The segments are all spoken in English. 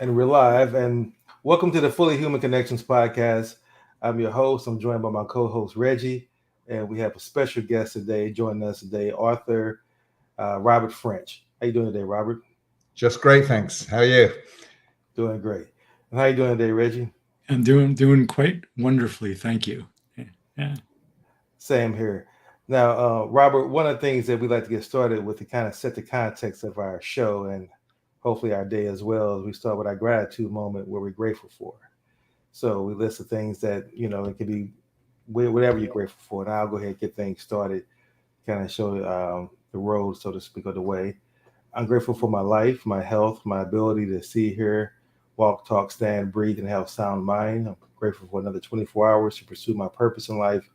And we're live. And welcome to the Fully Human Connections podcast. I'm your host. I'm joined by my co-host Reggie, and we have a special guest today joining us today, Author Robert French. How you doing today, Robert? Just great, thanks. How are you? Doing great. And how you doing today, Reggie? I'm doing quite wonderfully, thank you. Yeah. Same here. Now, Robert, one of the things that we like to get started with to kind of set the context of our show and hopefully our day as well, is we start with our gratitude moment where we're grateful for. So we list the things that, it could be whatever you're grateful for. And I'll go ahead and get things started, kind of show the road, so to speak, of the way. I'm grateful for my life, my health, my ability to see, hear, walk, talk, stand, breathe, and have sound mind. I'm grateful for another 24 hours to pursue my purpose in life.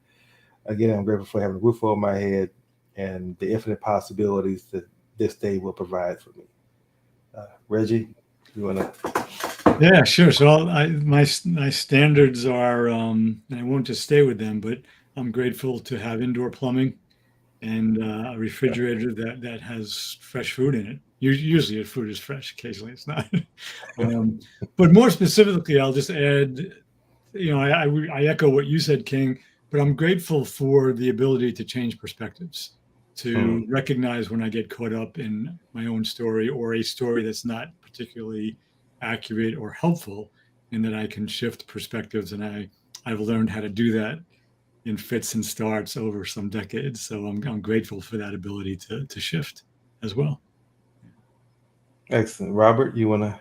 Again, I'm grateful for having a roof over my head and the infinite possibilities that this day will provide for me. Reggie, you want to? Yeah, sure. So my standards are, and I won't just stay with them, but I'm grateful to have indoor plumbing and a refrigerator that has fresh food in it. Usually, the food is fresh. Occasionally, it's not. But more specifically, I'll just add, I echo what you said, King. But I'm grateful for the ability to change perspectives, to recognize when I get caught up in my own story or a story that's not particularly accurate or helpful, and that I can shift perspectives. And I've learned how to do that in fits and starts over some decades. So I'm grateful for that ability to shift as well. Excellent. Robert, you want to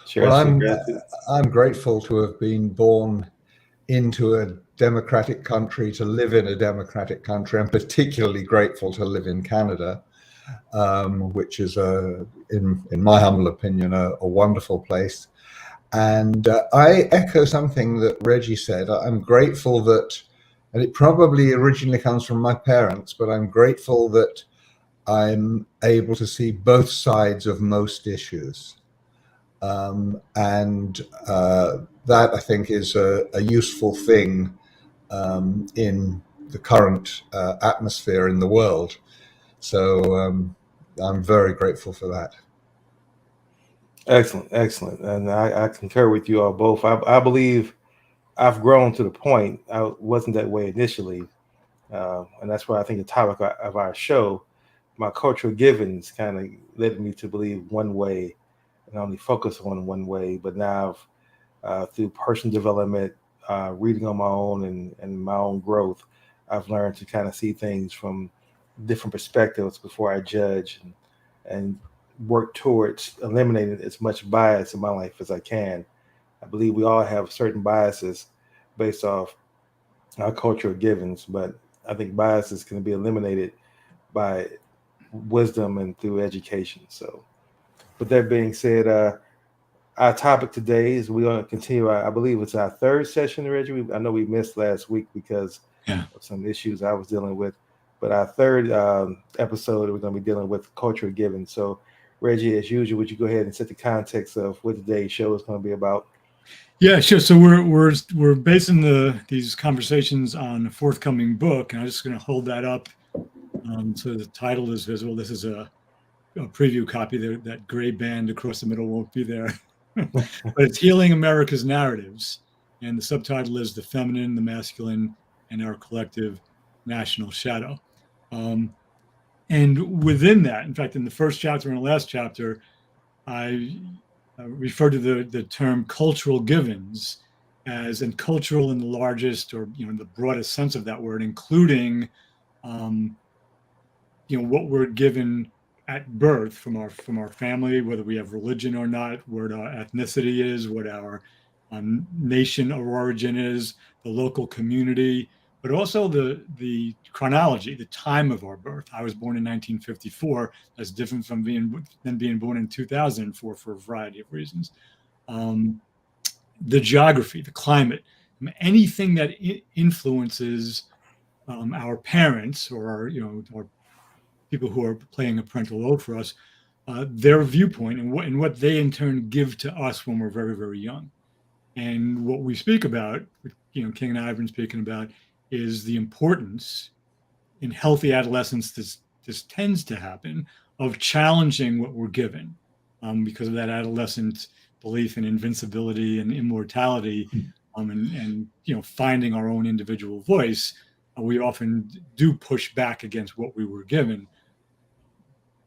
share Well, us your I'm gratitude? I'm grateful to have been born into a democratic country, to live in a democratic country. I'm particularly grateful to live in Canada, which is in my humble opinion, a wonderful place. And I echo something that Reggie said. I'm grateful that, and it probably originally comes from my parents, but I'm grateful that I'm able to see both sides of most issues. And that, I think, is a useful thing in the current atmosphere in the world. So I'm very grateful for that. Excellent, excellent. And I concur with you all both. I believe I've grown to the point. I wasn't that way initially. And that's why I think the topic of our show, my cultural givens, kind of led me to believe one way and only focus on one way. But now, through personal development, reading on my own and my own growth, I've learned to kind of see things from different perspectives before I judge and work towards eliminating as much bias in my life as I can. I believe we all have certain biases based off our cultural givens, but I think biases can be eliminated by wisdom and through education. So, with that being said, our topic today is we're going to continue. I believe it's our third session, Reggie. I know we missed last week because Yeah. of some issues I was dealing with, but our third episode, we're going to be dealing with cultural giving. So, Reggie, as usual, would you go ahead and set the context of what today's show is going to be about? Yeah, sure. So we're basing these conversations on a forthcoming book, and I'm just going to hold that up so the title is visible. This is a preview copy. That gray band across the middle won't be there, but it's Healing America's Narratives, and the subtitle is The Feminine, the Masculine, and Our Collective National Shadow. And within that, in fact, in the first chapter and the last chapter, I refer to the term cultural givens as, and cultural in the largest, or the broadest sense of that word, including what we're given at birth from our family, whether we have religion or not, what our ethnicity is, what our nation of origin is, the local community, but also the chronology, the time of our birth. I was born in 1954. That's different from being born in 2004 for a variety of reasons. The geography, the climate, anything that influences our parents or our people who are playing a parental role for us, their viewpoint and what they in turn give to us when we're very, very young. And what we speak about, King and I have been speaking about, is the importance in healthy adolescence. This tends to happen, of challenging what we're given, because of that adolescent belief in invincibility and immortality, and finding our own individual voice, we often do push back against what we were given.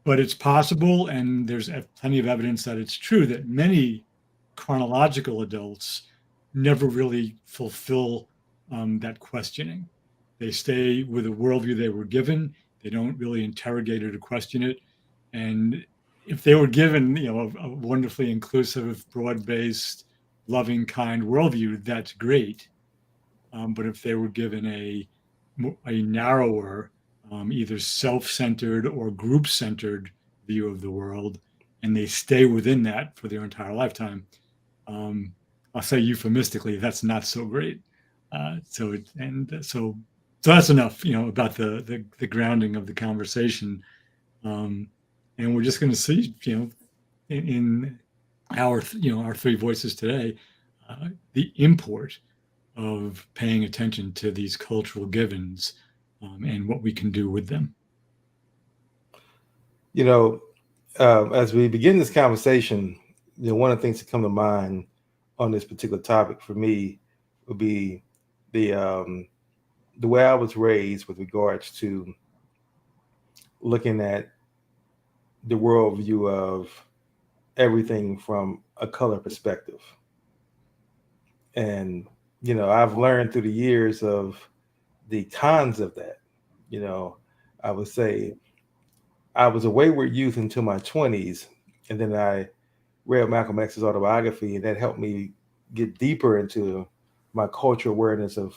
But it's possible, and there's plenty of evidence that it's true, that many chronological adults never really fulfill that questioning. They stay with a worldview they were given. They don't really interrogate it or question it. And if they were given, a wonderfully inclusive, broad-based, loving, kind worldview, that's great. But if they were given a narrower, either self-centered or group-centered view of the world, and they stay within that for their entire lifetime, I'll say euphemistically, that's not so great. So that's enough, about the grounding of the conversation. And we're just going to see, in our three voices today, the import of paying attention to these cultural givens, and what we can do with them. As we begin this conversation, one of the things that come to mind on this particular topic for me would be the way I was raised with regards to looking at the worldview of everything from a color perspective. And, I've learned through the years of the cons of that. I would say I was a wayward youth until my 20s, and then I read Malcolm X's autobiography, and that helped me get deeper into my cultural awareness of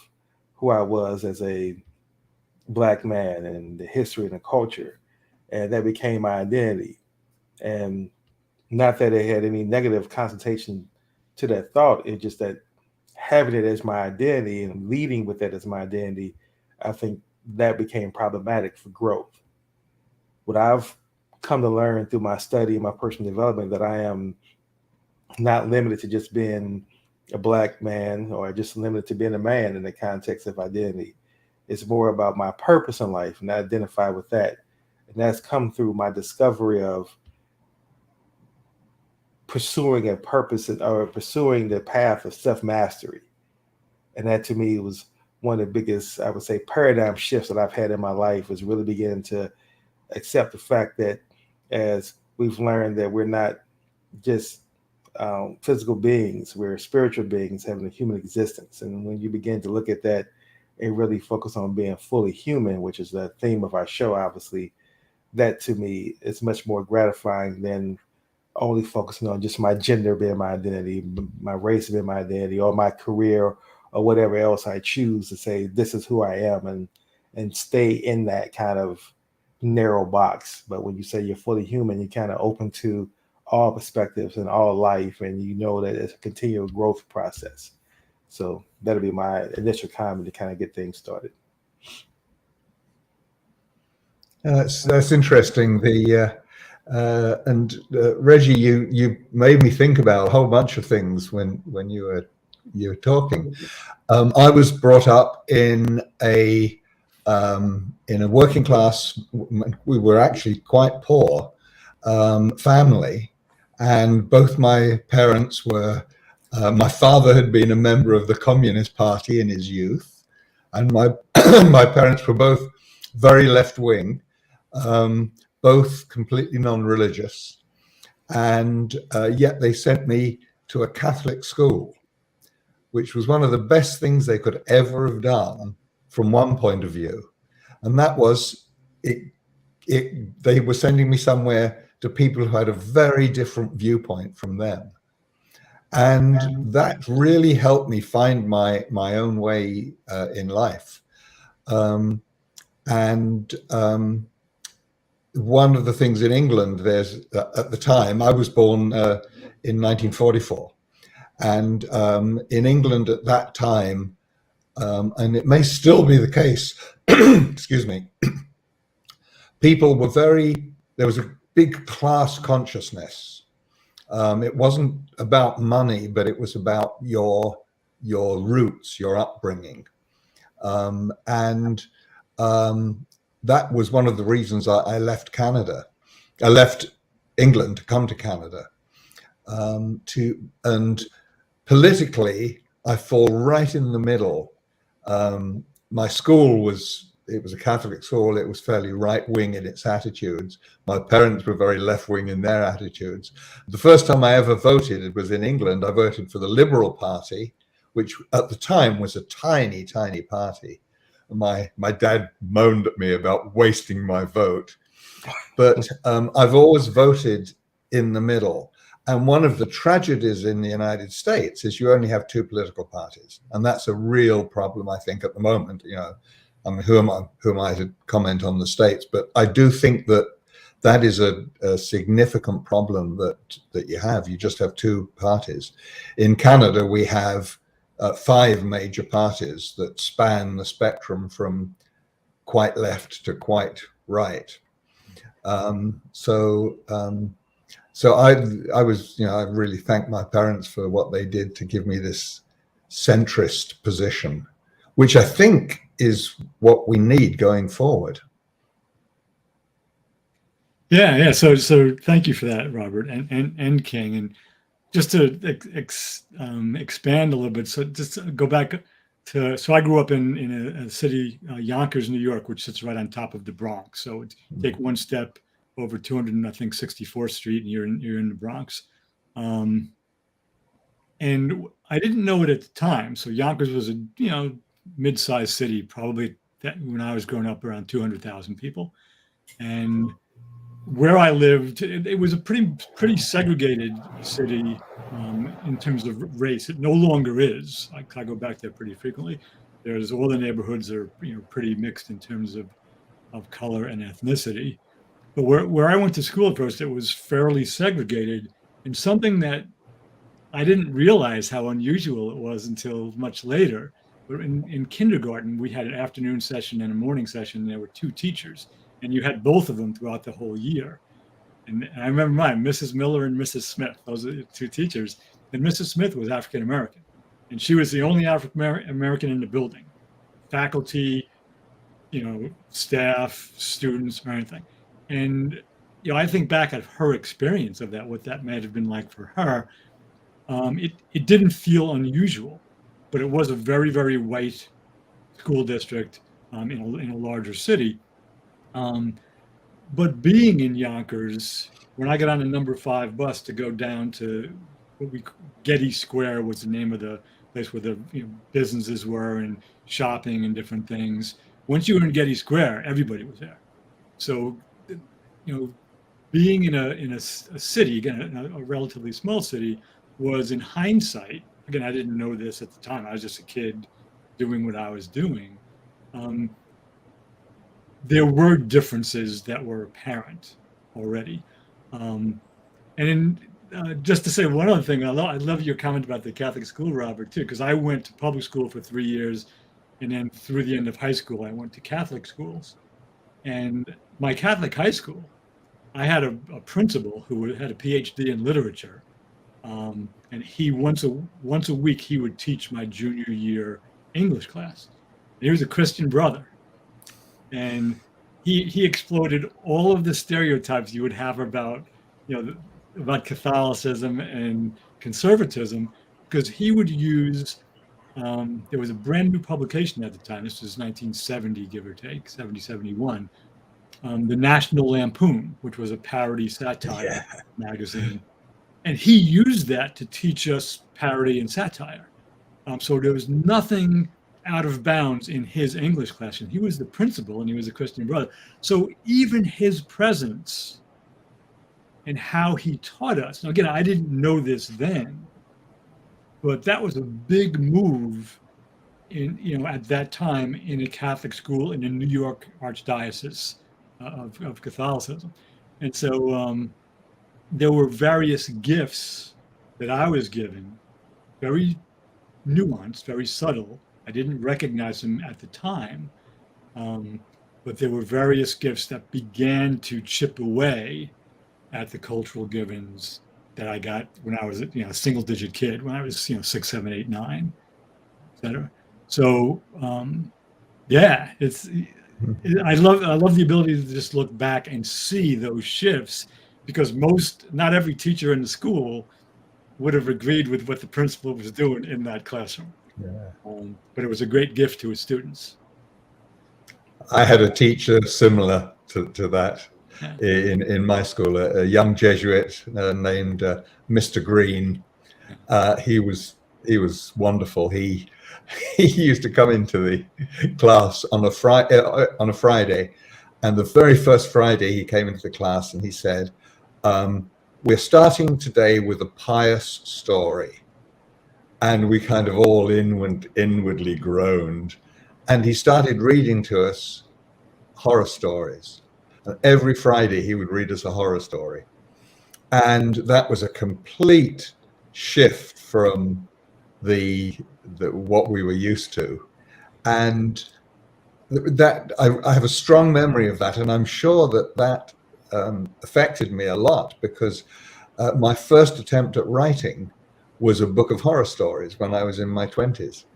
who I was as a Black man and the history and the culture. And that became my identity. And not that it had any negative connotation to that thought, it's just that having it as my identity and leading with that as my identity, I think that became problematic for growth. What I've come to learn through my study and my personal development, that I am not limited to just being a Black man or just limited to being a man in the context of identity. It's more about my purpose in life, and I identify with that. And that's come through my discovery of pursuing a purpose or pursuing the path of self-mastery. And that to me was one of the biggest, I would say, paradigm shifts that I've had in my life, was really beginning to accept the fact that as we've learned that we're not just physical beings, we're spiritual beings having a human existence. And when you begin to look at that and really focus on being fully human, which is the theme of our show, obviously, that to me is much more gratifying than only focusing on just my gender being my identity, my race being my identity, or my career, or whatever else I choose to say, this is who I am, and stay in that kind of narrow box. But when you say you're fully human, you're kind of open to all perspectives and all life, and that it's a continual growth process. So that'll be my initial comment to kind of get things started. That's interesting. Reggie, you made me think about a whole bunch of things when you were talking. I was brought up in a working class. We were actually quite poor family, and both my parents were. My father had been a member of the Communist Party in his youth, and my my parents were both very left wing. Both completely non-religious, and yet they sent me to a Catholic school, which was one of the best things they could ever have done from one point of view. And that was they were sending me somewhere to people who had a very different viewpoint from them. And that really helped me find my own way in life. One of the things in England, there's at the time, I was born in 1944, and in England at that time, and it may still be the case, excuse me, people were there was a big class consciousness. It wasn't about money, but it was about your roots, your upbringing. That was one of the reasons I left Canada. I left England to come to Canada. and politically, I fall right in the middle. My school was a Catholic school. It was fairly right-wing in its attitudes. My parents were very left-wing in their attitudes. The first time I ever voted was in England. I voted for the Liberal Party, which at the time was a tiny, tiny party. My dad moaned at me about wasting my vote. But I've always voted in the middle. And one of the tragedies in the United States is you only have two political parties. And that's a real problem, I think, at the moment. You know, I mean, who am I to comment on the States? But I do think that is a significant problem that you have. You just have two parties. In Canada, we have 5 major parties that span the spectrum from quite left to quite right. So I was, you know, I really thank my parents for what they did to give me this centrist position, which I think is what we need going forward. Yeah. So thank you for that, Robert and King. And just to expand a little bit, so just to go back to, so I grew up in a city, Yonkers, New York, which sits right on top of the Bronx. So take one step over 264th Street, and you're in the Bronx. And I didn't know it at the time. So Yonkers was a mid-sized city, probably that when I was growing up around 200,000 people. And where I lived, it was a pretty segregated city in terms of race. It no longer is. I go back there pretty frequently. There's all the neighborhoods are pretty mixed in terms of color and ethnicity. But where I went to school at first, it was fairly segregated, and something that I didn't realize how unusual it was until much later. But in kindergarten, we had an afternoon session and a morning session. And there were 2 teachers, and you had both of them throughout the whole year. And I remember mine, Mrs. Miller and Mrs. Smith. Those are the 2 teachers. And Mrs. Smith was African American, and she was the only African American in the building, faculty, staff, students, or anything. And I think back at her experience of that, what that might have been like for her. It didn't feel unusual, but it was a very, very white school district in a larger city. But being in Yonkers, when I got on the number 5 bus to go down to Getty Square was the name of the place where the businesses were and shopping and different things. Once you were in Getty Square, everybody was there. So, being in a city, again, a relatively small city, was in hindsight, again, I didn't know this at the time. I was just a kid doing what I was doing. There were differences that were apparent already. Just to say one other thing, I love your comment about the Catholic school, Robert, too, because I went to public school for 3 years, and then through the end of high school, I went to Catholic schools. And my Catholic high school, I had a principal who had a PhD in literature, and he once a week he would teach my junior year English class. And he was a Christian brother, and he exploded all of the stereotypes you would have about about Catholicism and conservatism, because he would use. There was a brand new publication at the time. This was 1970, give or take, 70, 71. The National Lampoon, which was a parody satire magazine. And he used that to teach us parody and satire. So there was nothing out of bounds in his English class. And he was the principal, and he was a Christian brother. So even his presence and how he taught us. Now, again, I didn't know this then, but that was a big move in, at that time in a Catholic school in the New York Archdiocese of Catholicism. And so there were various gifts that I was given, very nuanced, very subtle. I didn't recognize them at the time, but there were various gifts that began to chip away at the cultural givens that I got when I was a single-digit kid, when I was 6, 7, 8, 9, etc. So I love the ability to just look back and see those shifts, because not every teacher in the school would have agreed with what the principal was doing in that classroom. Yeah. But it was a great gift to his students. I had a teacher similar to that Yeah. in my school, a young Jesuit named Mr. Green. He was wonderful. He used to come into the class on a Friday, and the very first Friday he came into the class and he said, "We're starting today with a pious story," and we kind of all inwardly groaned. And he started reading to us horror stories. And every Friday he would read us a horror story. And that was a complete shift from the what we were used to. And that I have a strong memory of that. And I'm sure that affected me a lot, because my first attempt at writing was a book of horror stories when I was in my 20s.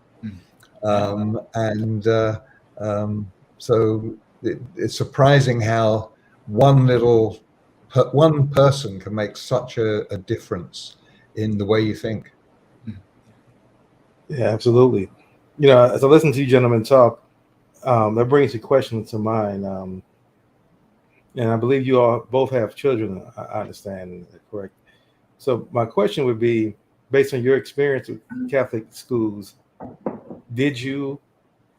So it's surprising how one person can make such a difference in the way you think. Yeah, absolutely. As I listen to you gentlemen talk, that brings a question to mind. And I believe you all both have children, I understand, correct? So my question would be, based on your experience with Catholic schools, did you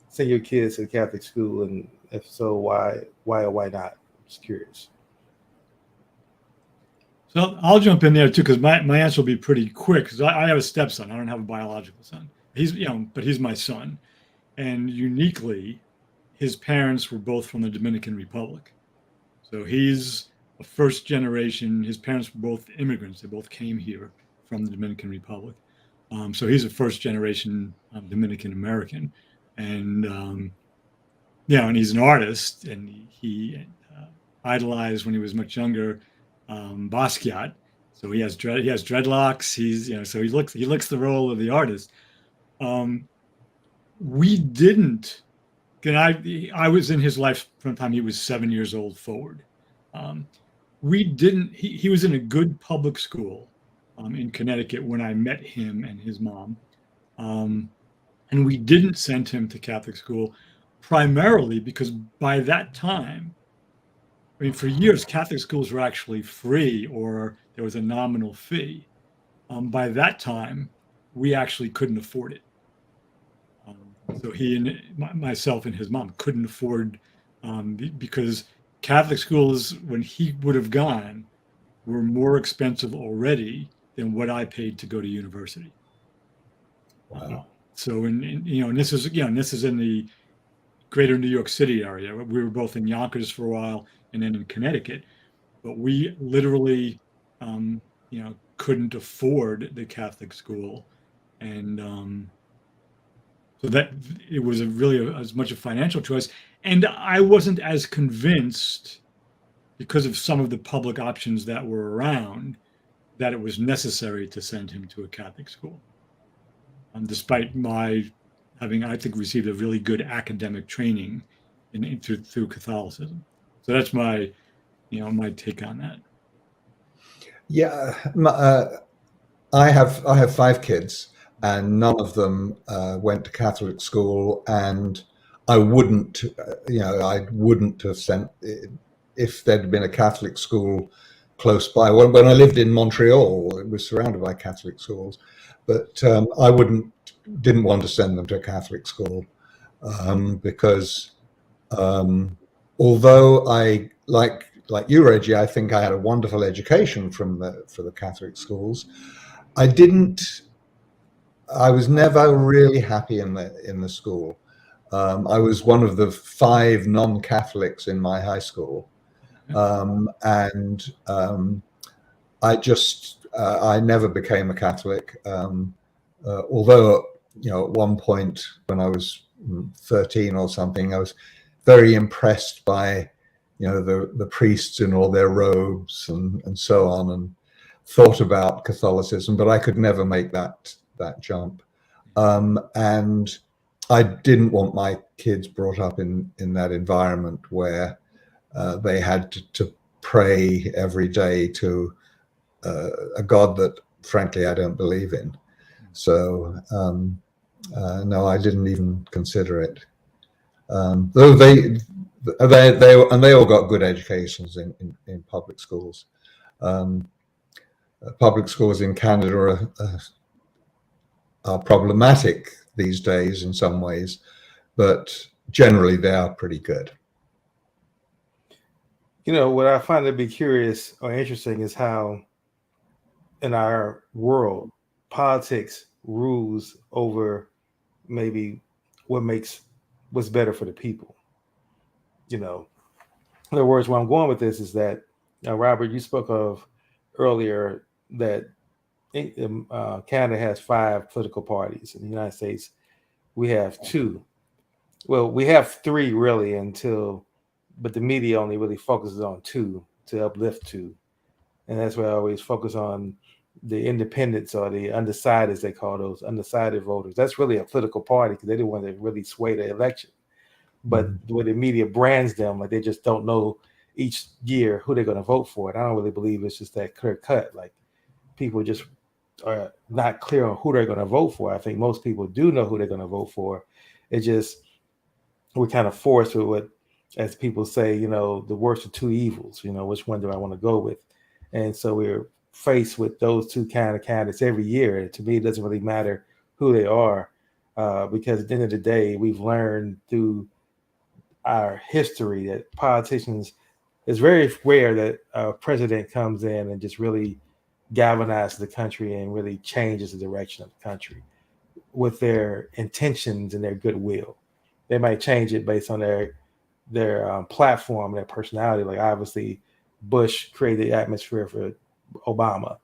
send your kids to Catholic school? And if so, why or why not? I'm just curious. So I'll jump in there too, because my answer will be pretty quick, because I have a stepson. I don't have a biological son. But he's my son. And uniquely, his parents were both from the Dominican Republic. So he's a first generation. His parents were both immigrants. They both came here from the Dominican Republic. So he's a first generation Dominican American. And, and he's an artist, and he idolized, when he was much younger, Basquiat. So he has dreadlocks. So he looks the role of the artist. We didn't. I was in his life from the time he was 7 years old forward. We didn't. He was in a good public school in Connecticut when I met him and his mom, and we didn't send him to Catholic school, primarily because by that time, I mean, for years, Catholic schools were actually free, or there was a nominal fee. By that time, we actually couldn't afford it. So he and myself and his mom couldn't afford, because Catholic schools, when he would have gone, were more expensive already than what I paid to go to university. Wow. So, and this is in the greater New York City area. We were both in Yonkers for a while, and then in Connecticut, but we literally, couldn't afford the Catholic school, and so that it was really as much a financial choice. And I wasn't as convinced, because of some of the public options that were around, that it was necessary to send him to a Catholic school, despite my having, I think, received a really good academic training through Catholicism. So that's my take on that. Yeah, I have 5 kids, and none of them went to Catholic school, and I wouldn't have sent, if there'd been a Catholic school close by. When I lived in Montreal, it was surrounded by Catholic schools, but I didn't want to send them to a Catholic school, because although I like you, Reggie, I think I had a wonderful education for the Catholic schools, I was never really happy in the school. I was one of the 5 non-Catholics in my high school, and I never became a Catholic. Although at one point when I was 13 or something, I was very impressed by the priests in all their robes and so on, and thought about Catholicism, but I could never make that jump. And I didn't want my kids brought up in that environment where they had to pray every day to a God that frankly, I don't believe in. So no, I didn't even consider it. Though they all got good educations in public schools. Public schools in Canada are problematic these days in some ways, but generally they are pretty good. You know, what I find to be curious or interesting is how in our world, politics rules over maybe what's better for the people. You know, in other words, where I'm going with this is that, Robert, you spoke of earlier that Canada has 5 political parties. In the United States, we have 2. Well, we have 3 really but the media only really focuses on 2 to uplift 2. And that's why I always focus on the independents or the undecided, as they call those undecided voters. That's really a political party because they're the one that really sway the election. But where the media brands them, like they just don't know each year who they're going to vote for. And I don't really believe it's just that clear cut. Like people just are not clear on who they're going to vote for. I think most people do know who they're going to vote for. It just, we're kind of forced with what, as people say, you know, the worst of 2 evils, you know, which one do I want to go with? And so we're faced with those 2 kind of candidates every year. And to me, it doesn't really matter who they are because at the end of the day, we've learned through our history that politicians, it's very rare that a president comes in and just really galvanizes the country and really changes the direction of the country with their intentions and their goodwill. They might change it based on their platform, their personality. Like obviously, Bush created the atmosphere for Obama,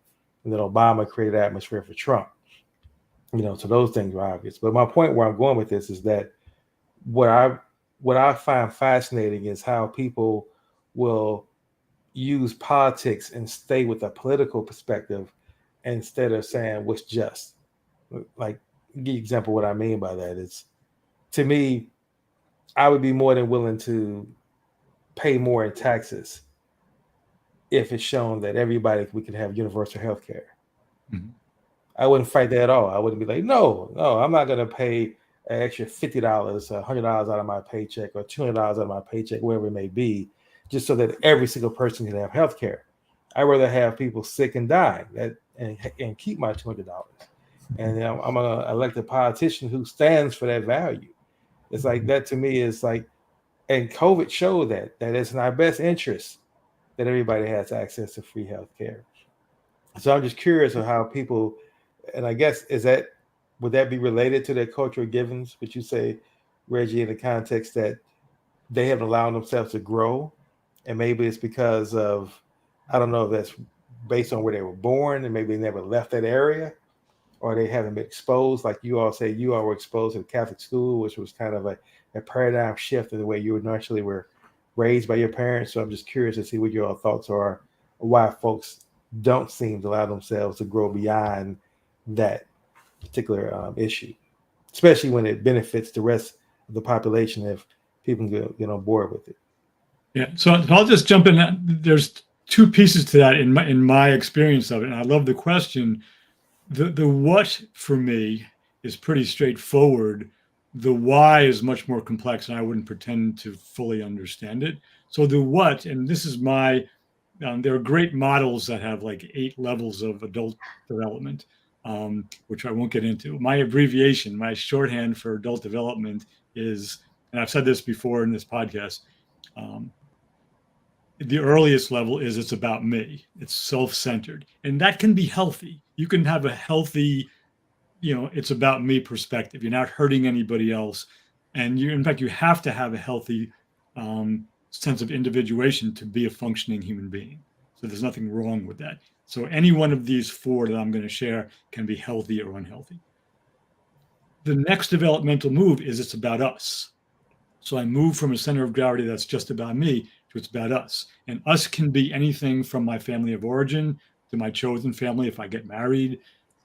and then Obama created the atmosphere for Trump. You know, so those things are obvious. But my point where I'm going with this is that what I find fascinating is how people will use politics and stay with a political perspective instead of saying what's just. Like, give you an example of what I mean by that is, to me, I would be more than willing to pay more in taxes if it's shown that we can have universal health care. Mm-hmm. I wouldn't fight that at all. I wouldn't be like, no, I'm not going to pay an extra $50, $100 out of my paycheck or $200 out of my paycheck, wherever it may be, just so that every single person can have health care. I'd rather have people sick and dying and keep my $200. And I'm going to elect a politician who stands for that value. It's like that to me is like, and COVID showed that it's in our best interest that everybody has access to free health care. So I'm just curious of how people, and I guess would that be related to their cultural givens? Would you say, Reggie, in the context that they haven't allowed themselves to grow, and maybe it's because of, I don't know if that's based on where they were born and maybe they never left that area, or they haven't been exposed, like you all say you all were exposed to the Catholic school, which was kind of a paradigm shift in the way you naturally were raised by your parents. So I'm just curious to see what your thoughts are, why folks don't seem to allow themselves to grow beyond that particular issue, especially when it benefits the rest of the population if people can get on board with it. Yeah, so I'll just jump in. There's 2 pieces to that in my experience of it, and I love the question. The what for me is pretty straightforward. The why is much more complex, and I wouldn't pretend to fully understand it. So the what, and this is there are great models that have like 8 levels of adult development, which I won't get into. My abbreviation, my shorthand for adult development is, and I've said this before in this podcast, the earliest level is it's about me. It's self-centered, and that can be healthy. You can have a healthy, it's about me perspective. You're not hurting anybody else, and in fact, you have to have a healthy sense of individuation to be a functioning human being. So there's nothing wrong with that. So any one of these 4 that I'm going to share can be healthy or unhealthy. The next developmental move is it's about us. So I move from a center of gravity that's just about me to it's about us. And us can be anything from my family of origin to my chosen family if I get married,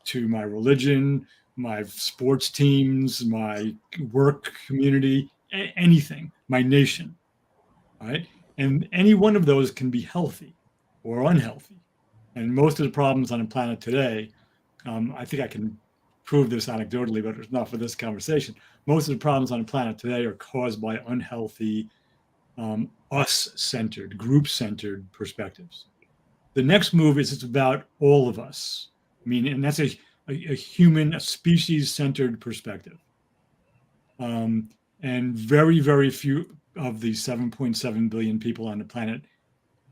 to my religion, my sports teams, my work community, anything, my nation, right? And any one of those can be healthy or unhealthy. And most of the problems on the planet today I think I can prove this anecdotally, but it's not for this conversation. Most of the problems on the planet today are caused by unhealthy, us-centered, group-centered perspectives. The next move is it's about all of us. I mean, and that's a human, a species-centered perspective. And very, very few of the 7.7 billion people on the planet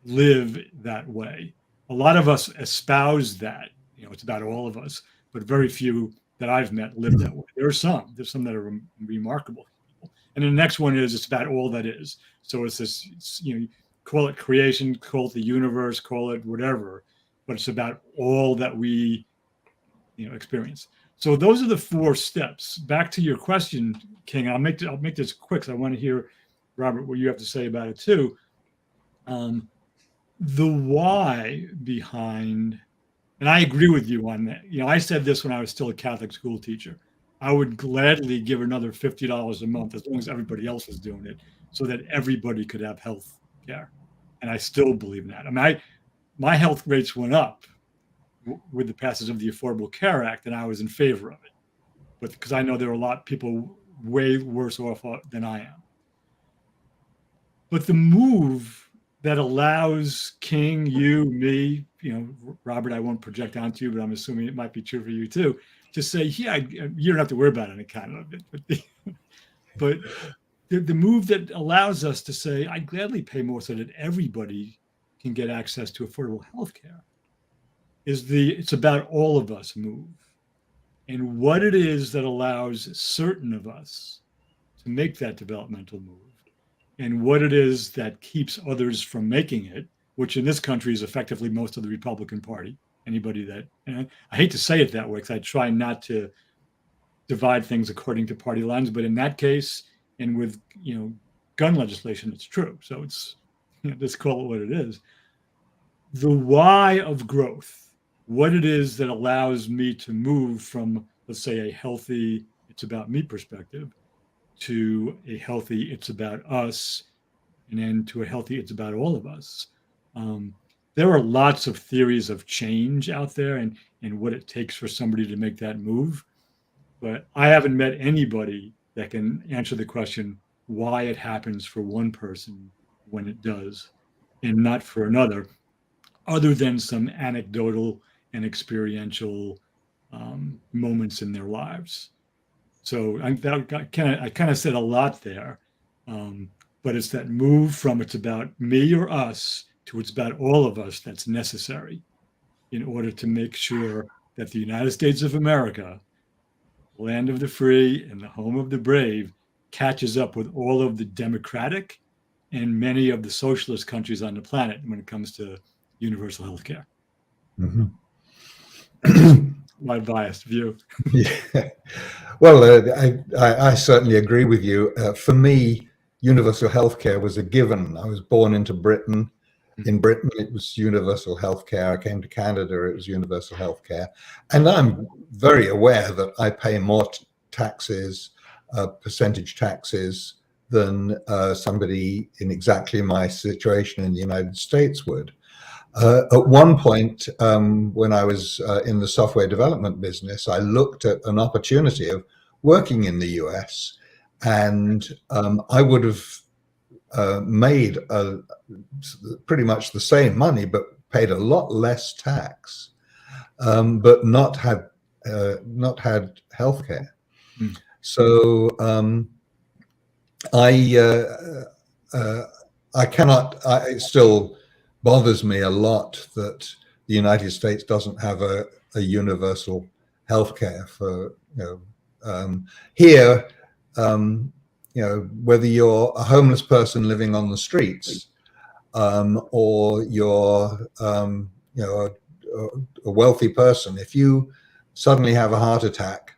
live that way. A lot of us espouse that, it's about all of us, but very few that I've met live that way. There's some that are remarkable. And the next one is it's about all that is. So it's this, call it creation, call it the universe, call it whatever, but it's about all that we, experience. So those are the 4 steps. Back to your question, King. I'll make this quick because I want to hear, Robert, what you have to say about it too. The why behind, and I agree with you on that. I said this when I was still a Catholic school teacher. I would gladly give another $50 a month as long as everybody else was doing it, so that everybody could have health care. And I still believe in that. I mean, my health rates went up with the passage of the Affordable Care Act, and I was in favor of it. But because I know there are a lot of people way worse off than I am. But the move that allows King, you, me, Robert, I won't project onto you, but I'm assuming it might be true for you too, to say, yeah, you don't have to worry about it in Canada. But the move that allows us to say, I'd gladly pay more so that everybody can get access to affordable health care is it's about all of us move. And what it is that allows certain of us to make that developmental move, and what it is that keeps others from making it, which in this country is effectively most of the Republican Party. Anybody that, and I hate to say it that way because I try not to divide things according to party lines, but in that case, and with gun legislation, it's true. So it's let's call it what it is. The why of growth, what it is that allows me to move from, let's say, a healthy, it's about me perspective, to a healthy, it's about us, and then to a healthy, it's about all of us. There are lots of theories of change out there and what it takes for somebody to make that move. But I haven't met anybody that can answer the question why it happens for one person when it does and not for another, other than some anecdotal and experiential moments in their lives. So I kind of said a lot there, but it's that move from it's about me or us to it's about all of us that's necessary in order to make sure that the United States of America, land of the free and the home of the brave, catches up with all of the democratic and many of the socialist countries on the planet when it comes to universal health care. Mm-hmm. My biased view. Yeah. Well, I certainly agree with you. For me, universal healthcare was a given. I was born into Britain. In Britain, it was universal healthcare. I came to Canada, it was universal healthcare. And I'm very aware that I pay more taxes, percentage taxes, than somebody in exactly my situation in the United States would. At one point, when I was in the software development business, I looked at an opportunity of working in the US, and I would have made pretty much the same money, but paid a lot less tax, but not had healthcare. So I cannot. It still bothers me a lot that the United States doesn't have a universal healthcare for here. Whether you're a homeless person living on the streets, or you're a wealthy person, if you suddenly have a heart attack,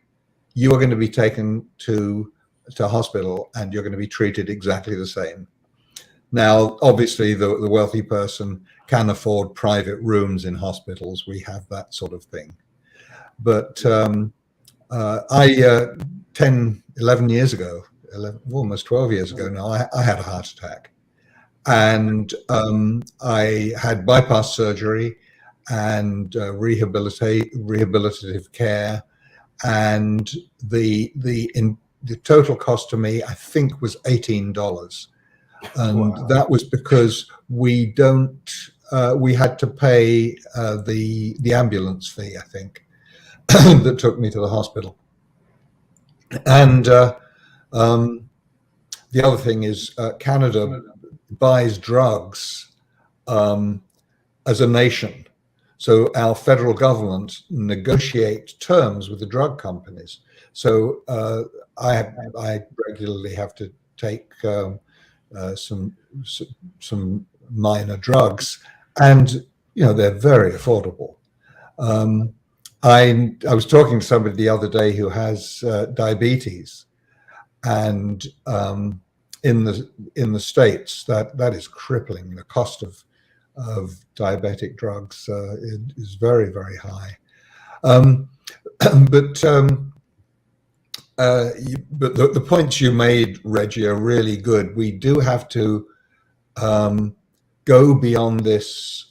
you are going to be taken to hospital and you're going to be treated exactly the same. Now, obviously, the wealthy person can afford private rooms in hospitals. We have that sort of thing. But 11 years ago, almost 12 years ago now, I had a heart attack. And I had bypass surgery, and rehabilitative care, and the total cost to me, I think, was $18, and Wow. that was because we had to pay the ambulance fee, I think, that took me to the hospital. And the other thing is Canada buys drugs as a nation. So our federal government negotiates terms with the drug companies. So I regularly have to take some minor drugs, and they're very affordable. I was talking to somebody the other day who has diabetes, and in the States that is crippling. The cost of diabetic drugs is very, very high. But the points you made, Reggie, are really good. We do have to go beyond this.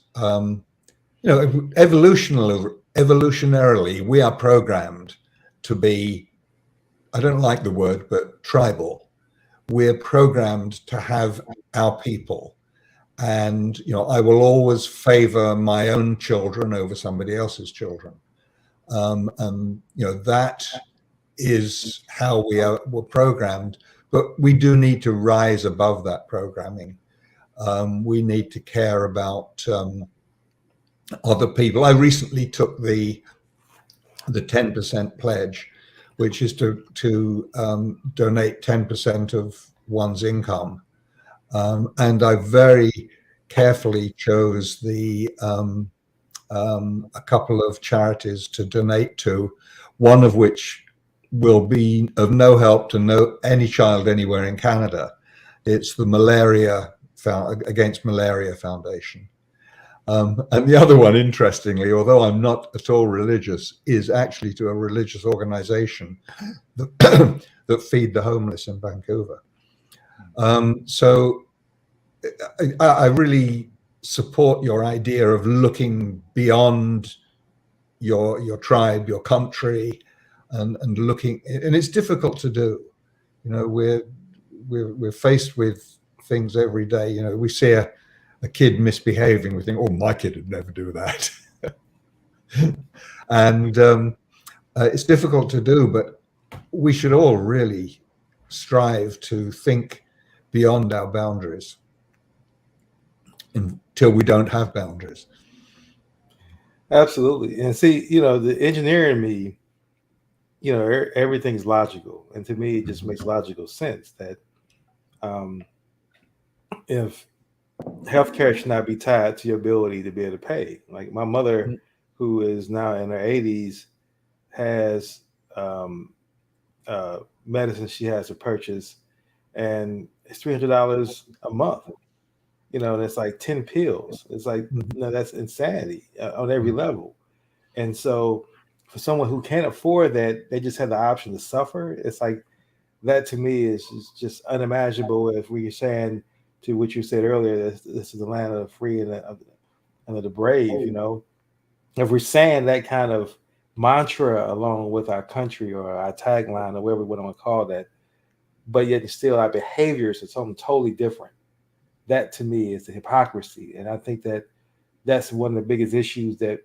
Evolutionarily, we are programmed to be, I don't like the word, but tribal. We're programmed to have our people. And, I will always favor my own children over somebody else's children. And, that is how we're programmed. But we do need to rise above that programming. We need to care about other people. I recently took the 10% pledge, which is to donate 10% of one's income. And I very carefully chose a couple of charities to donate to, one of which will be of no help to any child anywhere in Canada. It's the Against Malaria Foundation. And the other one, interestingly, although I'm not at all religious, is actually to a religious organization that feed the homeless in Vancouver. So I really support your idea of looking beyond your tribe, your country, and looking. And it's difficult to do. We're faced with things every day. We see a kid misbehaving, we think, oh, my kid would never do that. And it's difficult to do, but we should all really strive to think beyond our boundaries until we don't have boundaries. Absolutely. And see, the engineer in me, everything's logical. And to me, it just makes logical sense that if healthcare should not be tied to your ability to be able to pay. Like my mother, who is now in her 80s, has medicine she has to purchase, and it's $300 a month. And it's like 10 pills. It's like, that's insanity on every level. And so for someone who can't afford that, they just have the option to suffer. It's like, that to me is just unimaginable. If we're saying, to what you said earlier, this is the land of the free and of the brave, If we're saying that kind of mantra along with our country or our tagline or whatever we want to call that, but yet still our behaviors are something totally different. That to me is the hypocrisy. And I think that that's one of the biggest issues that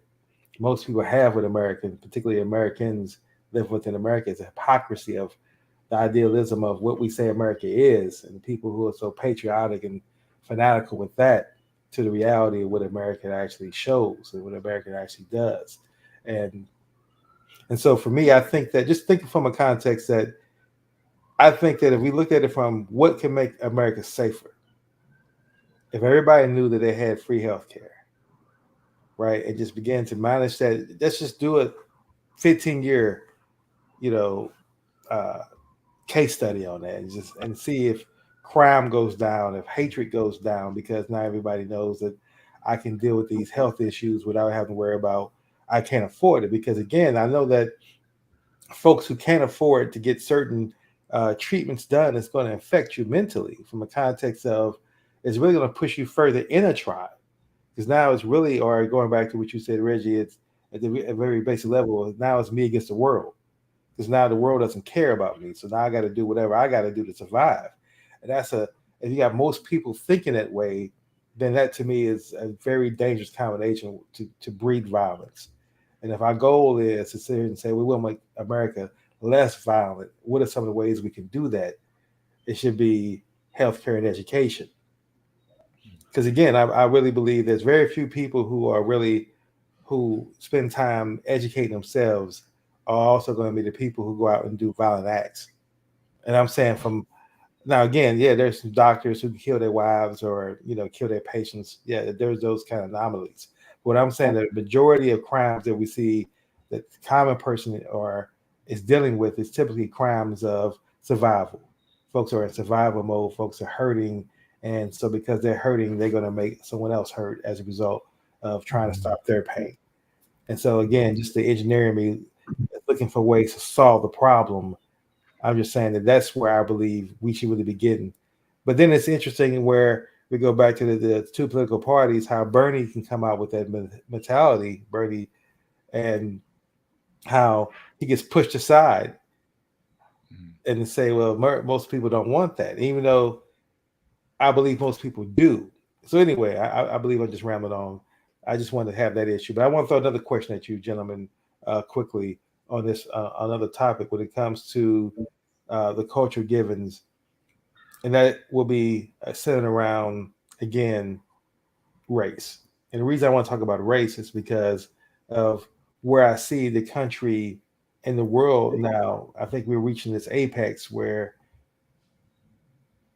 most people have with Americans, particularly Americans live within America, is the hypocrisy of the idealism of what we say America is, and people who are so patriotic and fanatical with that, to the reality of what America actually shows and what America actually does. And so for me, I think that, just thinking from a context, that I think that if we look at it from what can make America safer, if everybody knew that they had free healthcare, right, and just began to manage that, let's just do a 15-year, case study on that, and see if crime goes down, if hatred goes down, because now everybody knows that I can deal with these health issues without having to worry about I can't afford it. Because again, I know that folks who can't afford to get certain treatments done, it's going to affect you mentally, from a context of, it's really going to push you further in a tribe. Because now it's really, or going back to what you said, Reggie, it's at the very basic level. Now it's me against the world. Because now the world doesn't care about me. So now I got to do whatever I got to do to survive. And if you got most people thinking that way, then that to me is a very dangerous combination to breed violence. And if our goal is to sit here and say we will make America less violent, what are some of the ways we can do that? It should be healthcare and education. Because again, I really believe there's very few people who spend time educating themselves are also going to be the people who go out and do violent acts. And I'm saying from now again, yeah, there's some doctors who kill their wives or kill their patients. Yeah, there's those kind of anomalies. What I'm saying, the majority of crimes that we see that the common person is dealing with is typically crimes of survival. Folks are in survival mode. Folks are hurting, and so because they're hurting, they're going to make someone else hurt as a result of trying to stop their pain. And so again, just the engineering me looking for ways to solve the problem. I'm just saying that's where I believe we should really be getting. But then it's interesting where we go back to the two political parties, how Bernie can come out with that mentality, Bernie, and how he gets pushed aside and say, well, most people don't want that, even though I believe most people do. So anyway, I believe I'm just rambling on. I just wanted to have that issue. But I want to throw another question at you, gentlemen, quickly on this another topic when it comes to the cultural givens. And that will be centered around, again, race. And the reason I want to talk about race is because of where I see the country and the world now. I think we're reaching this apex where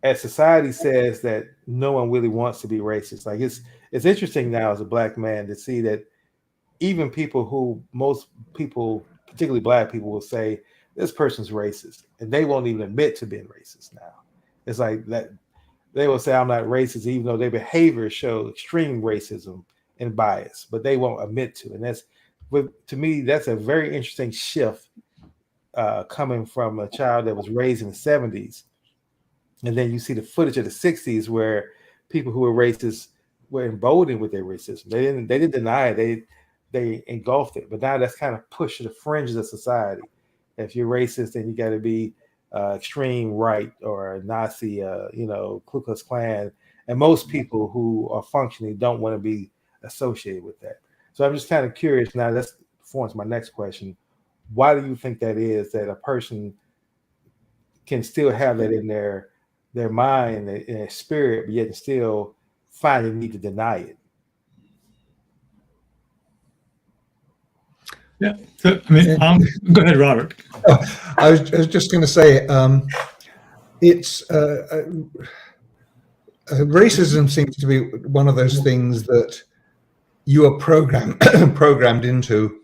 as society says that no one really wants to be racist. Like it's interesting now as a black man to see that even people who most people, particularly black people, will say this person's racist, and they won't even admit to being racist now. It's like that they will say I'm not racist, even though their behavior show extreme racism and bias, but they won't admit to. And to me, that's a very interesting shift coming from a child that was raised in the 70s. And then you see the footage of the 60s where people who were racist were emboldened with their racism. They didn't deny it. They engulfed it. But now that's kind of pushed to the fringes of society. If you're racist, then you got to be extreme right or Nazi, Ku Klux Klan. And most people who are functioning don't want to be associated with that. So I'm just kind of curious now. That forms my next question. Why do you think that is that a person can still have that in their mind and their spirit, but yet still find the need to deny it? Yeah. So, I mean, go ahead, Robert. I was just going to say, it's racism seems to be one of those things that you are programmed into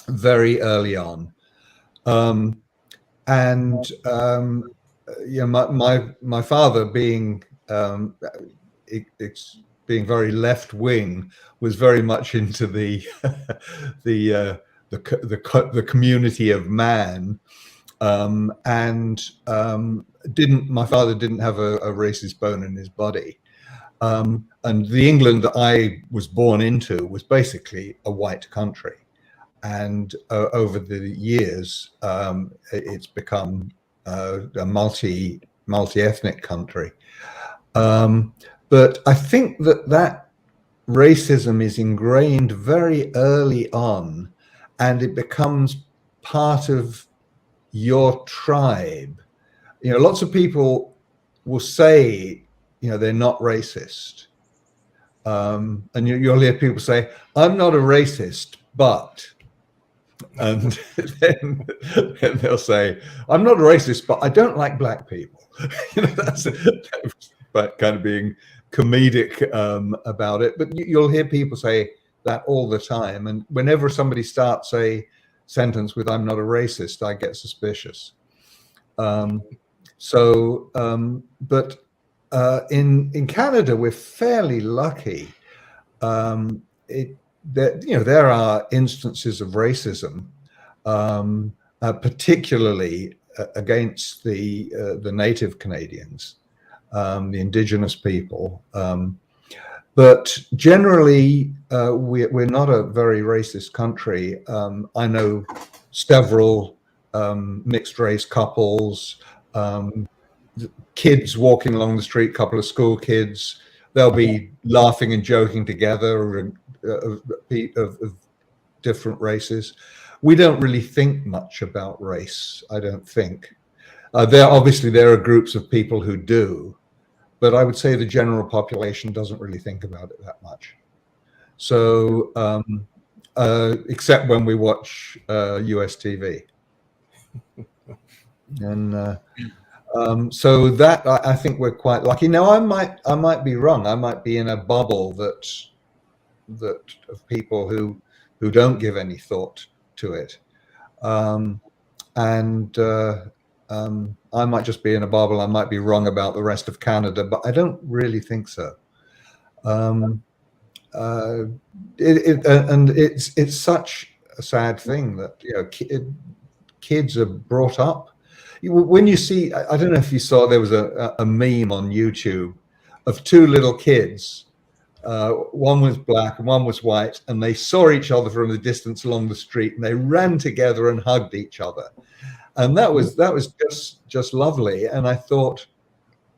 very early on, my father being very left wing was very much into the the community of man, my father didn't have a racist bone in his body, and the England that I was born into was basically a white country, and over the years it's become a multi-ethnic country, but I think that racism is ingrained very early on, and it becomes part of your tribe. Lots of people will say, they're not racist. And you'll hear people say, I'm not a racist, but, and then they'll say, I'm not a racist, but I don't like black people. That's kind of being comedic about it. But you'll hear people say that all the time. And whenever somebody starts a sentence with I'm not a racist, I get suspicious. But in Canada, we're fairly lucky. There are instances of racism, particularly against the Native Canadians, the Indigenous people. But generally, we're not a very racist country. I know several mixed race couples, kids walking along the street, couple of school kids. They'll be laughing and joking together of different races. We don't really think much about race, I don't think. There are groups of people who do, but I would say the general population doesn't really think about it that much. So, except when we watch US TV. And so that I think we're quite lucky. Now, I might be wrong. I might be in a bubble that of people who don't give any thought to it, and I might just be in a bubble. I might be wrong about the rest of Canada, but I don't really think so. And it's such a sad thing that, you know, kids are brought up. When you see, I don't know if you saw, there was a meme on YouTube of two little kids. One was black and one was white, and they saw each other from a distance along the street, and they ran together and hugged each other. And that was just lovely. And I thought,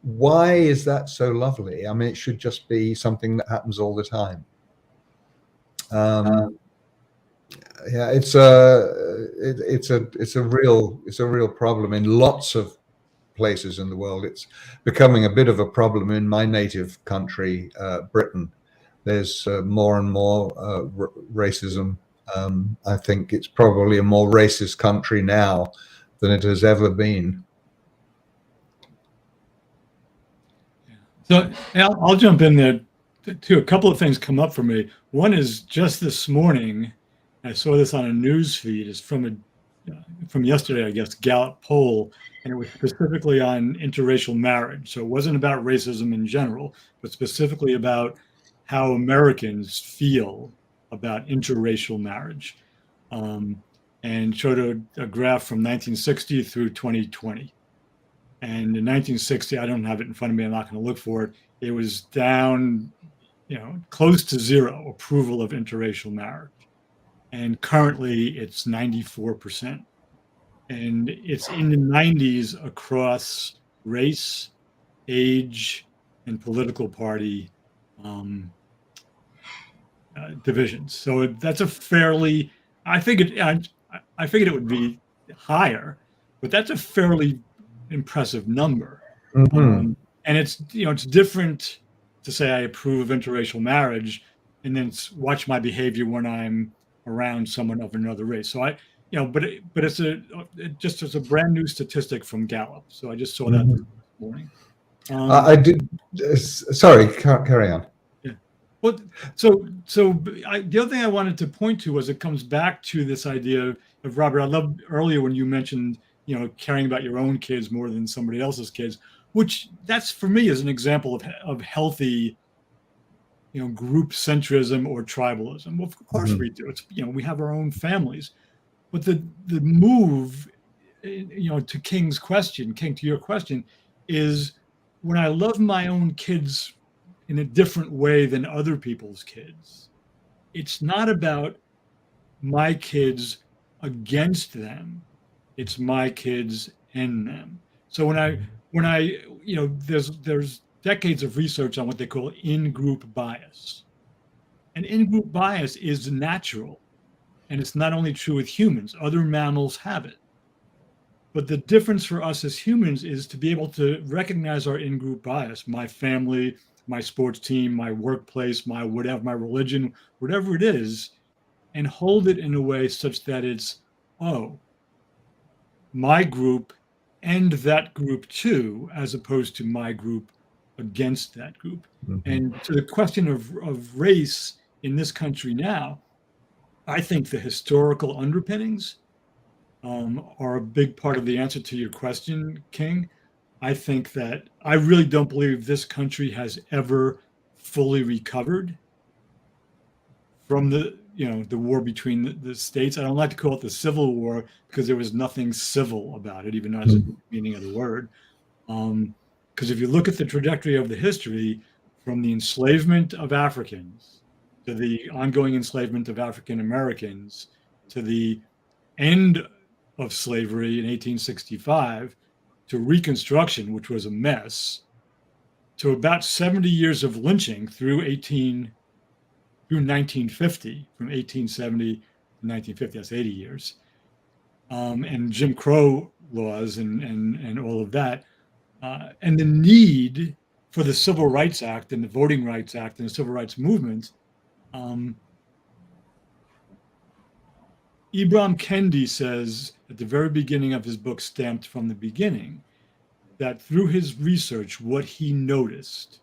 why is that so lovely? I mean, it should just be something that happens all the time. Yeah, it's a real problem in lots of places in the world. It's becoming a bit of a problem in my native country, Britain. There's more and more racism. I think it's probably a more racist country now than it has ever been. So I'll jump in there too. A couple of things come up for me. One is just this morning, I saw this on a news feed. It's from yesterday, I guess, Gallup poll, and it was specifically on interracial marriage. So it wasn't about racism in general, but specifically about how Americans feel about interracial marriage, and showed a graph from 1960 through 2020. And in 1960, I don't have it in front of me, I'm not going to look for it. It was down, close to zero approval of interracial marriage. And currently it's 94%. And it's in the 90s across race, age, and political party divisions. So that's a fairly, I figured it would be higher, but that's a fairly impressive number. Mm-hmm. And it's different to say I approve of interracial marriage and then watch my behavior when I'm around someone of another race. So but it's a brand new statistic from Gallup. So I just saw that this morning. I did. Sorry, carry on. Yeah. Well, the other thing I wanted to point to was it comes back to this idea of, Robert, I loved earlier when you mentioned, caring about your own kids more than somebody else's kids, which that's for me is an example of healthy, group centrism or tribalism. Well, of course we do. It's, we have our own families, but the move, to King's question, King, to your question, is when I love my own kids in a different way than other people's kids, it's not about my kids against them. It's my kids and them. So when I there's decades of research on what they call in-group bias. And in-group bias is natural. And it's not only true with humans, other mammals have it. But the difference for us as humans is to be able to recognize our in-group bias, my family, my sports team, my workplace, my whatever, my religion, whatever it is, and hold it in a way such that it's, my group and that group too, as opposed to my group against that group. Mm-hmm. And to the question of race in this country now, I think the historical underpinnings are a big part of the answer to your question, King. I think that I really don't believe this country has ever fully recovered from the war between the states. I don't like to call it the Civil War because there was nothing civil about it, even though that's the meaning of the word. Because if you look at the trajectory of the history, from the enslavement of Africans to the ongoing enslavement of African Americans to the end of slavery in 1865 to Reconstruction, which was a mess, to about 70 years of lynching through 1950, from 1870 to 1950, that's 80 years, and Jim Crow laws and all of that, and the need for the Civil Rights Act and the Voting Rights Act and the Civil Rights Movement. Ibram Kendi says at the very beginning of his book, Stamped from the Beginning, that through his research, what he noticed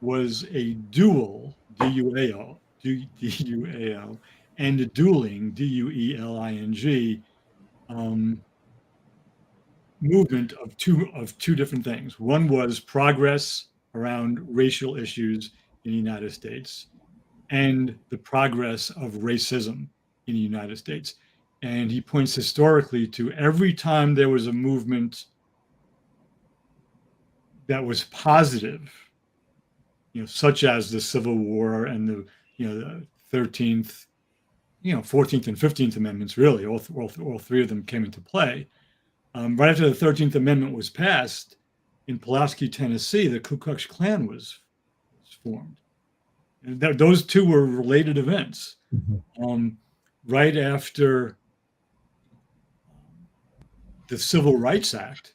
was a dual, D-U-A-L, D-U-A-L, and a dueling, D-U-E-L-I-N-G, movement of two different things. One was progress around racial issues in the United States and the progress of racism in the United States. And he points historically to every time there was a movement that was positive, such as the Civil War and the 13th, 14th and 15th Amendments, really, all three of them came into play. Right after the 13th Amendment was passed, in Pulaski, Tennessee, the Ku Klux Klan was formed. And those two were related events. Right after the Civil Rights Act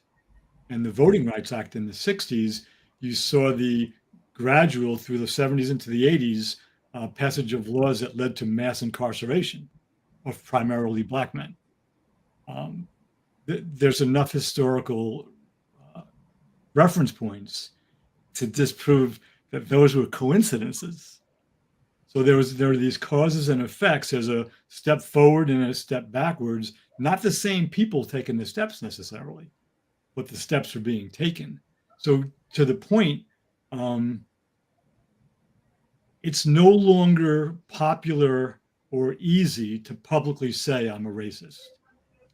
and the Voting Rights Act in the 60s, you saw the gradual, through the 70s into the 80s, passage of laws that led to mass incarceration of primarily Black men. There's enough historical reference points to disprove that those were coincidences. So there are these causes and effects. There's a step forward and a step backwards, not the same people taking the steps necessarily, but the steps are being taken. So to the point, it's no longer popular or easy to publicly say I'm a racist.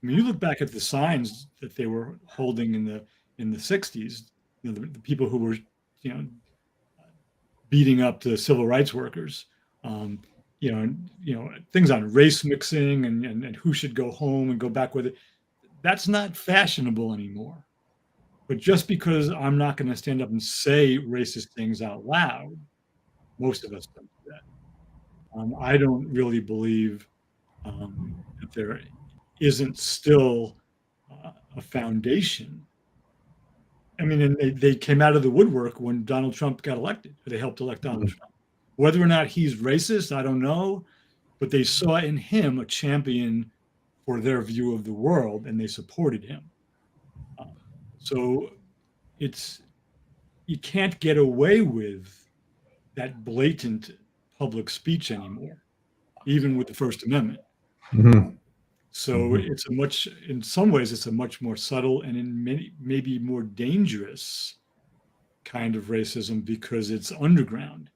I mean, you look back at the signs that they were holding in the 60s, the people who were, beating up the civil rights workers, things on race mixing and who should go home and go back with it. That's not fashionable anymore. But just because I'm not going to stand up and say racist things out loud, most of us don't do that. I don't really believe that there isn't still a foundation. I mean, and they came out of the woodwork when Donald Trump got elected. They helped elect Donald Trump. Whether or not he's racist, I don't know, but they saw in him a champion for their view of the world, and they supported him. So you can't get away with that blatant public speech anymore, even with the First Amendment. So in some ways, it's a much more subtle and in maybe more dangerous kind of racism because it's underground.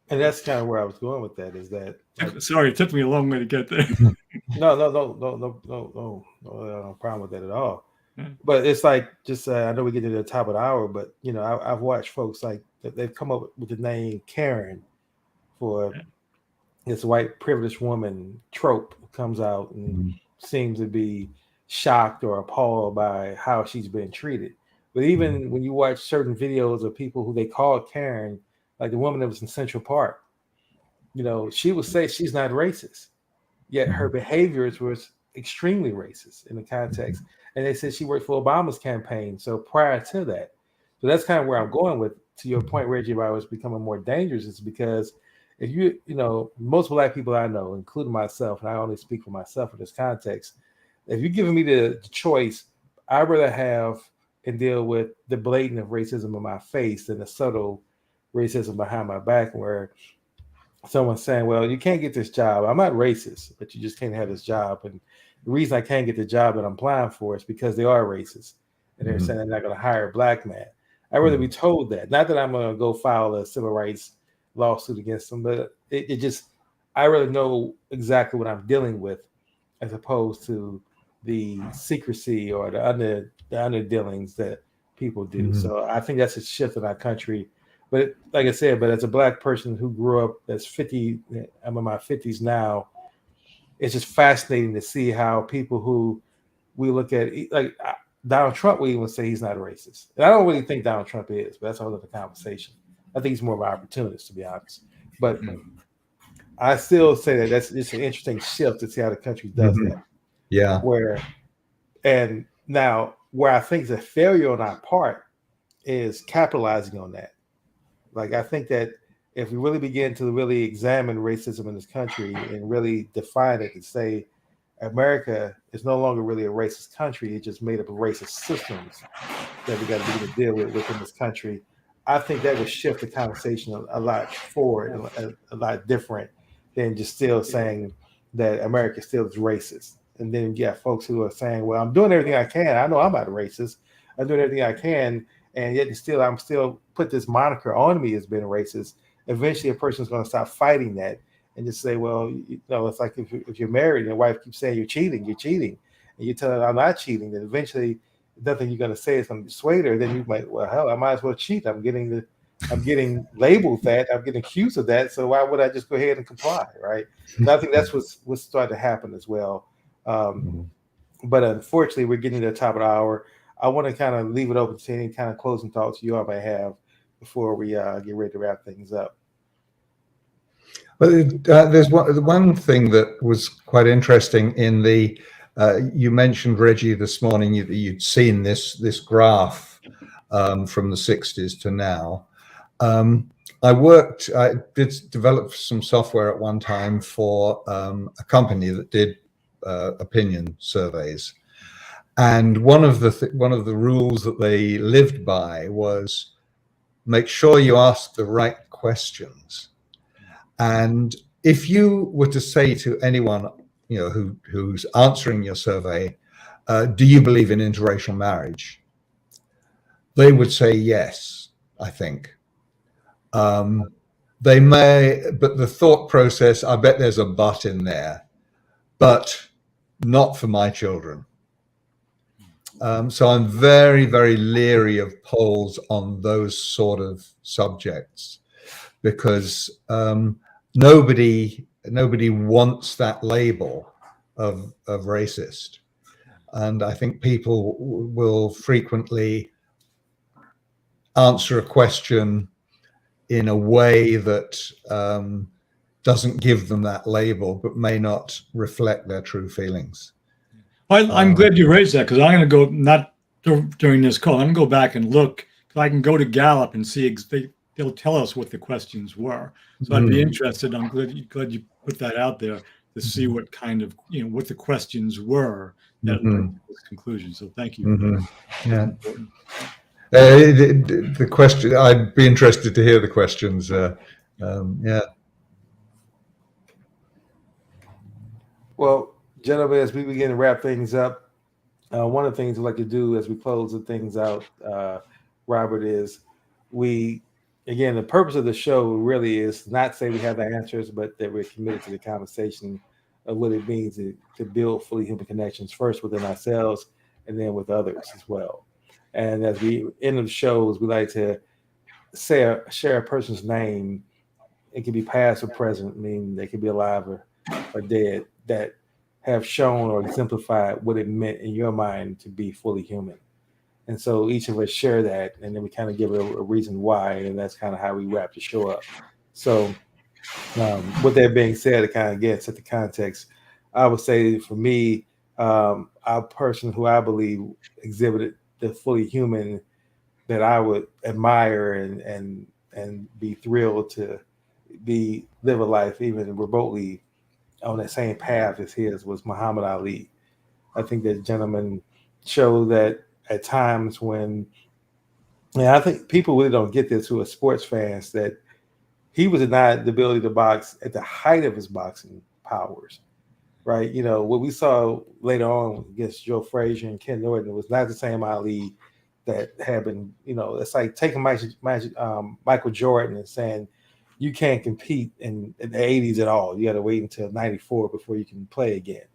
And that's kind of where I was going with that. Is that sorry, it took me a long way to get there. No problem with that at all. But it's like just I know we get to the top of the hour, but I've watched folks like they've come up with the name Karen for this white privileged woman trope comes out and seems to be shocked or appalled by how she's been treated. But even when you watch certain videos of people who they call Karen, like the woman that was in Central Park, she would say she's not racist, yet her behaviors was extremely racist in the context. And they said she worked for Obama's campaign. So prior to that, so that's kind of where I'm going with, to your point, Reggie, about it's becoming more dangerous is because if most Black people I know, including myself, and I only speak for myself in this context, if you're giving me the choice, I'd rather have and deal with the blatant of racism in my face than the subtle racism behind my back where someone's saying, well, you can't get this job. I'm not racist, but you just can't have this job. And the reason I can't get the job that I'm applying for is because they are racist. And they're saying they're not going to hire a Black man. I'd rather be told that. Not that I'm going to go file a civil rights lawsuit against them, but it just, I really know exactly what I'm dealing with as opposed to the secrecy or the under dealings that people do. So I think that's a shift in our country But like I said, but as a Black person who grew up that's 50, I'm in my 50s now, it's just fascinating to see how people who we look at, like Donald Trump, we even say he's not a racist. And I don't really think Donald Trump is, but that's a whole other conversation. I think he's more of an opportunist, to be honest. But I still say that that's just an interesting shift to see how the country does that. Yeah. And now where I think is a failure on our part is capitalizing on that. Like, I think that if we really begin to really examine racism in this country and really define it and say America is no longer really a racist country, it's just made up of racist systems that we got to begin to deal with within this country, I think that would shift the conversation a lot forward, a lot different than just still saying that America still is racist. And then you got folks who are saying, well, I'm doing everything I can. I know I'm not a racist. I'm doing everything I can. And yet I'm still put this moniker on me as being racist. Eventually a person's going to stop fighting that and just say, well, it's like if you're married and your wife keeps saying you're cheating. And you tell her I'm not cheating, then eventually nothing you're going to say is going to dissuade her. Then you might, well, hell, I might as well cheat. I'm getting labeled that. I'm getting accused of that. So why would I just go ahead and comply, right? And I think that's what's starting to happen as well. But unfortunately, we're getting to the top of the hour. I want to kind of leave it open to any kind of closing thoughts you all may have before we get ready to wrap things up. Well, there's one thing that was quite interesting in the. You mentioned, Reggie, this morning that you'd seen this graph from the 60s to now. I did develop some software at one time for a company that did opinion surveys, and one of the rules that they lived by was make sure you ask the right questions. And if you were to say to anyone, who's answering your survey, do you believe in interracial marriage? They would say yes, I think. They may, but the thought process, I bet there's a but in there, but not for my children. So I'm very, very leery of polls on those sort of subjects, because nobody wants that label of racist. And I think people will frequently answer a question in a way that doesn't give them that label, but may not reflect their true feelings. I'm glad you raised that, because I'm going to go, not during this call, I'm going to go back and look, because I can go to Gallup and see, they'll tell us what the questions were. So I'd be interested. I'm glad you put that out there to see what kind of, what the questions were that led to this conclusion. So thank you. Yeah. The question, I'd be interested to hear the questions. Yeah. Well, gentlemen, as we begin to wrap things up, one of the things we like to do as we close the things out, Robert, is again, the purpose of the show really is not say we have the answers, but that we're committed to the conversation of what it means to build fully human connections, first within ourselves and then with others as well. And as we end the shows, we like to share a person's name. It can be past or present, meaning they can be alive or dead, that have shown or exemplified what it meant in your mind to be fully human. And so each of us share that, and then we kind of give a reason why, and that's kind of how we wrap the show up. So with that being said, to kind of set the context, I would say for me, a person who I believe exhibited the fully human that I would admire and be thrilled to live a life even remotely on that same path as his was Muhammad Ali. I think that gentleman showed that at times when, and I think people really don't get this who are sports fans, that he was denied the ability to box at the height of his boxing powers, right? What we saw later on against Joe Frazier and Ken Norton was not the same Ali that had been, it's like taking Michael Jordan and saying, you can't compete in the 80s at all. You got to wait until 94 before you can play again.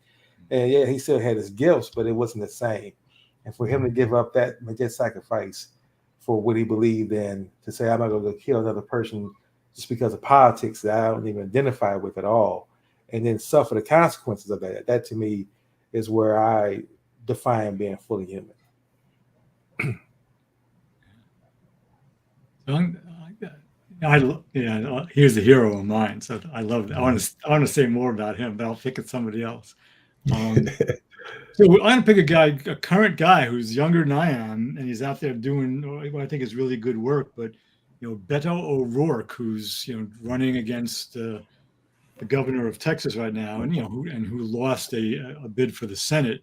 And yeah, he still had his gifts, but it wasn't the same. And for him to give up that sacrifice for what he believed in, to say I'm not going to kill another person just because of politics that I don't even identify with at all, and then suffer the consequences of that. That to me is where I define being fully human. He's the hero of mine. So I love that. I want to say more about him, but I'll pick at somebody else. So I'm going to pick a current guy who's younger than I am, and he's out there doing what I think is really good work. But Beto O'Rourke, who's running against the governor of Texas right now, and who lost a bid for the Senate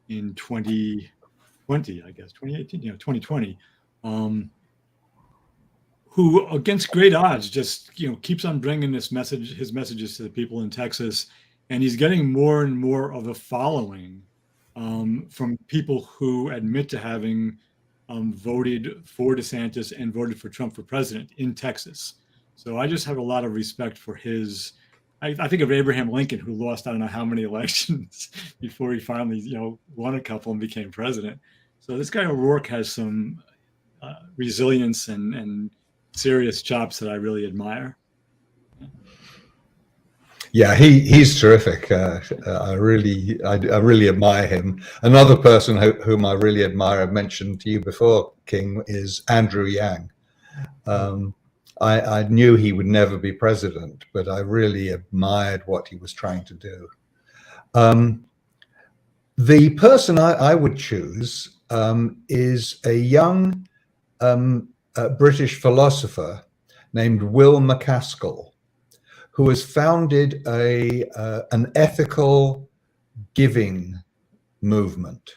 in 2020, I guess 2018, 2020. Who, against great odds, just keeps on bringing his messages to the people in Texas, and he's getting more and more of a following from people who admit to having voted for DeSantis and voted for Trump for president in Texas. So I just have a lot of respect for his. I think of Abraham Lincoln, who lost I don't know how many elections before he finally won a couple and became president. So this guy O'Rourke has some resilience and serious chops that I really admire. Yeah, he's terrific. I really admire him. Another person whom I really admire, I've mentioned to you before, King, is Andrew Yang. I knew he would never be president, but I really admired what he was trying to do. The person I would choose is a young British philosopher named Will MacAskill, who has founded an ethical giving movement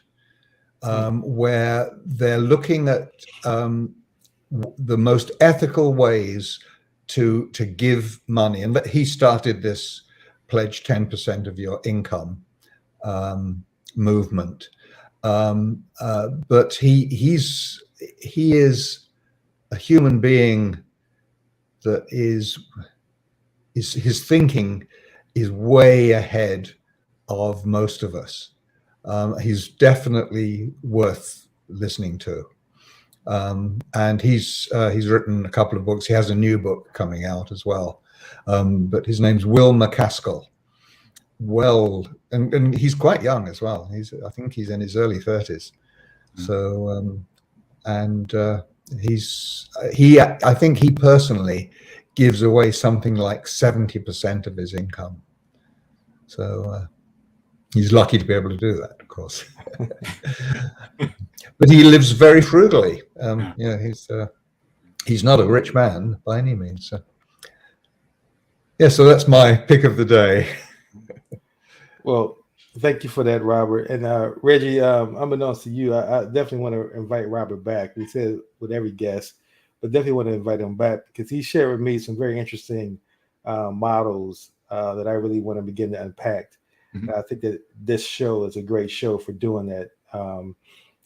where they're looking at the most ethical ways to give money. And he started this pledge 10% of your income movement. But he is a human being that his thinking is way ahead of most of us. He's definitely worth listening to. And he's written a couple of books. He has a new book coming out as well. But his name's Will MacAskill. And he's quite young as well. I think he's in his early 30s. So, I think he personally gives away something like 70% of his income. So he's lucky to be able to do that, of course. But he lives very frugally. He's not a rich man by any means. So that's my pick of the day. Well, thank you for that, Robert. And Reggie, unbeknownst to you, I definitely want to invite Robert back. We said with every guest, but definitely want to invite him back because he shared with me some very interesting models that I really want to begin to unpack. Mm-hmm. I think that this show is a great show for doing that.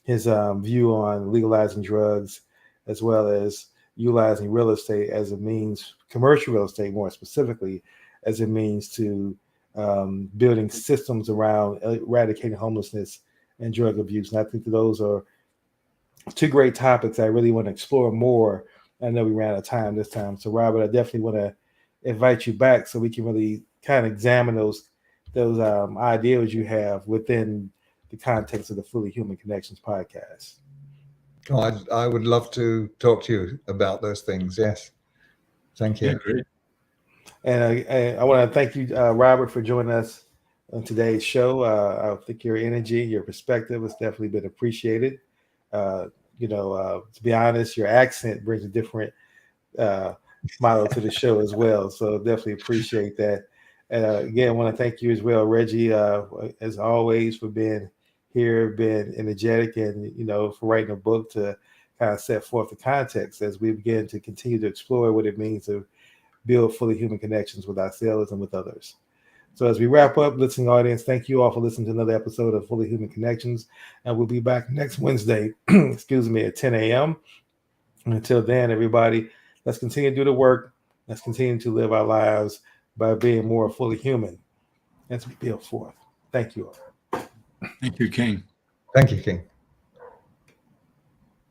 His view on legalizing drugs, as well as utilizing real estate as a means, commercial real estate more specifically, as a means to building systems around eradicating homelessness and drug abuse. And I think that those are two great topics I really want to explore more. I know we ran out of time this time. So Robert, I definitely want to invite you back so we can really kind of examine those ideas you have within the context of the Fully Human Connections podcast. Oh, I would love to talk to you about those things. Yes. Thank you. Yeah, great. And I want to thank you, Robert, for joining us on today's show. I think your energy, your perspective has definitely been appreciated. To be honest, your accent brings a different model to the show as well. So definitely appreciate that. And again, I want to thank you as well, Reggie, as always, for being here, being energetic, and for writing a book to kind of set forth the context as we begin to continue to explore what it means to build fully human connections with ourselves and with others. So as we wrap up, listening audience, thank you all for listening to another episode of Fully Human Connections. And we'll be back next Wednesday, at 10 a.m. And until then, everybody, let's continue to do the work. Let's continue to live our lives by being more fully human as we build forth. Thank you all. Thank you, King. Thank you, King.